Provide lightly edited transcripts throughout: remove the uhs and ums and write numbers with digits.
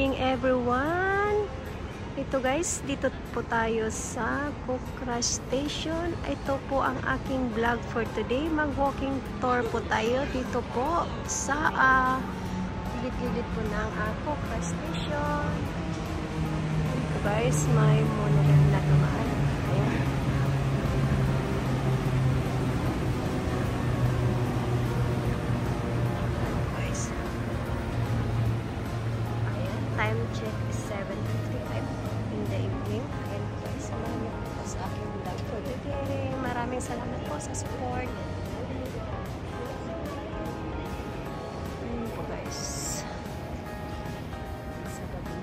morning everyone. Ito guys, dito po tayo sa Cochrane Station. Ito po ang aking vlog for today. Mag-walking tour po tayo dito po sa gilid-gilid po ng Cochrane Station. Ito guys, may monorail na dumaan. Ayan. Time check is 7:55 in the evening. And guys, salamat po sa aking vlog for today. Maraming salamat po sa support. Ayun po guys. Sa gabi.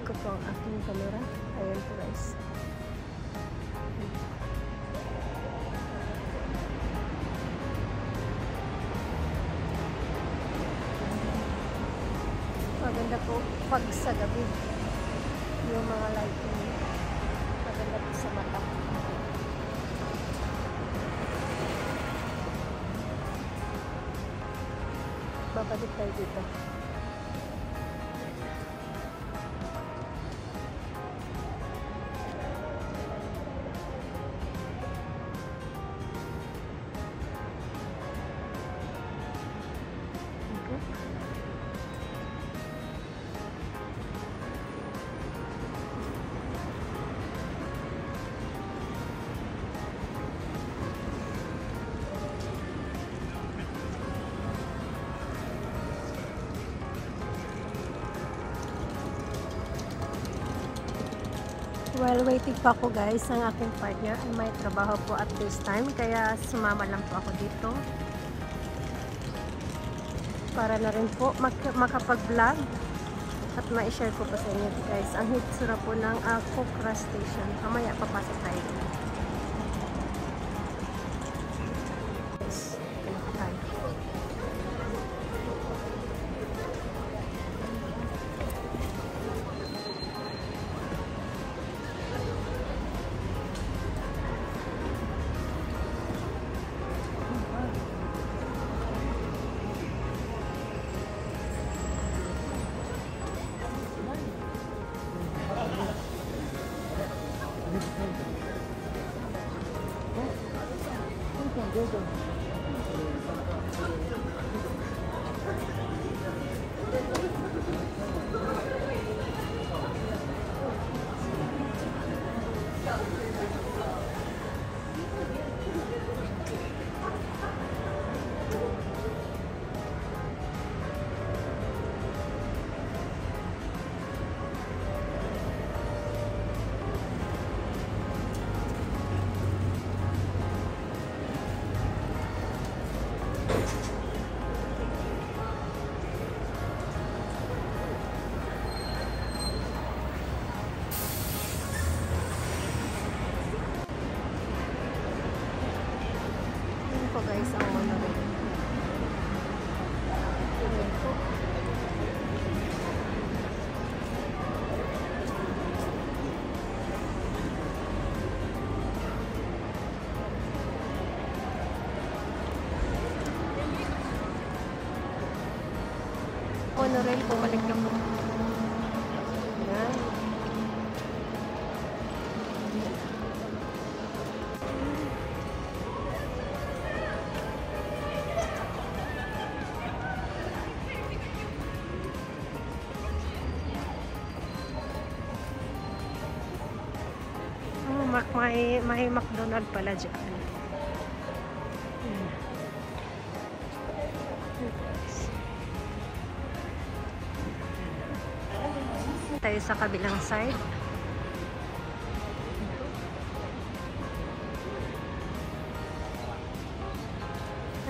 Ikot po ang aking camera. Ayun po guys. Maganda po pag sa gabi yung mga lighting, maganda po sa mata. Babalik tayo dito. While waiting pa ako guys, ang aking partner ay may trabaho po at this time, kaya sumama lang po ako dito para na rin po makapag-vlog at ma-share ko pa sa inyo guys ang hitsura po ng Cochrane Station. Mamaya papasok tayo dito. Guys, ang monorail. Ayan po. Monorail, bumalik na po. Ayan. May McDonald pala dyan. Tayo sa kabilang side.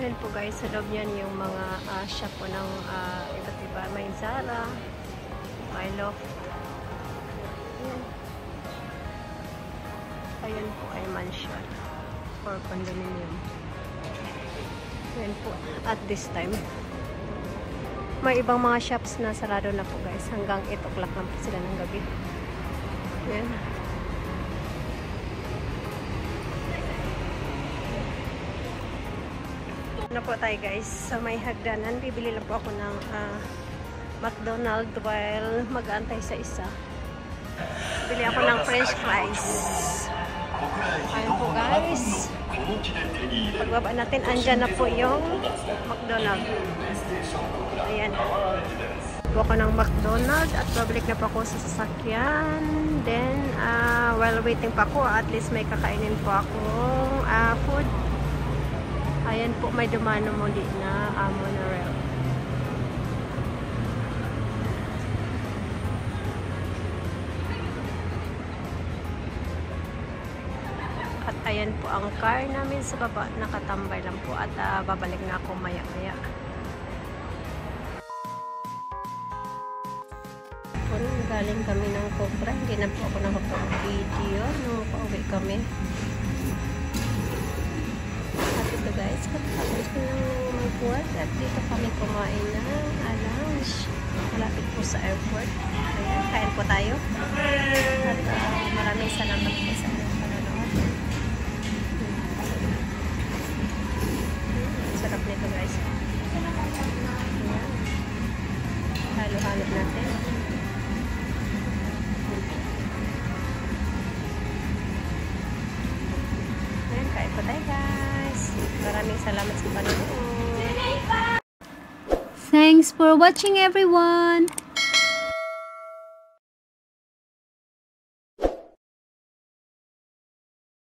Ayan po guys, sa loob niyan yung mga shop po ng iba't iba. May Zara, may Loft. Ayan po ay mansion or condominium. Ayan po, at this time may ibang mga shops na sarado na po guys, hanggang 8 o'clock lang po sila ng gabi. Ayan. Ano po tayo guys, sa may hagdanan, bibili lang po ako ng McDonald's while mag-aantay sa isa. Bili ako ng french fries. Ayun po guys. Pagbaba natin, andyan na po yung McDonald's. Ayan. Po ako ng McDonald's at babalik na po ako sa sasakyan. Then, while waiting pa ako, at least may kakainin po akong food. Ayan po, may dumano muli na monorail. At ayan po ang car namin sa baba, nakatambay lang po at babalik na ako maya-maya. Galing kami ng Cobra, hindi na po ako nakapag-video nung pauwi kami. At ito guys, katapos ko lang magbuhat at dito kami kumain na lunch. Malapit po sa airport. Ayan, kain po tayo. At maraming salamat po sa panonood. Sarap nito guys. Ayan. Halo-halo natin. Ayan, kain po tayo guys. Maraming salamat sa panonood. Thanks for watching everyone.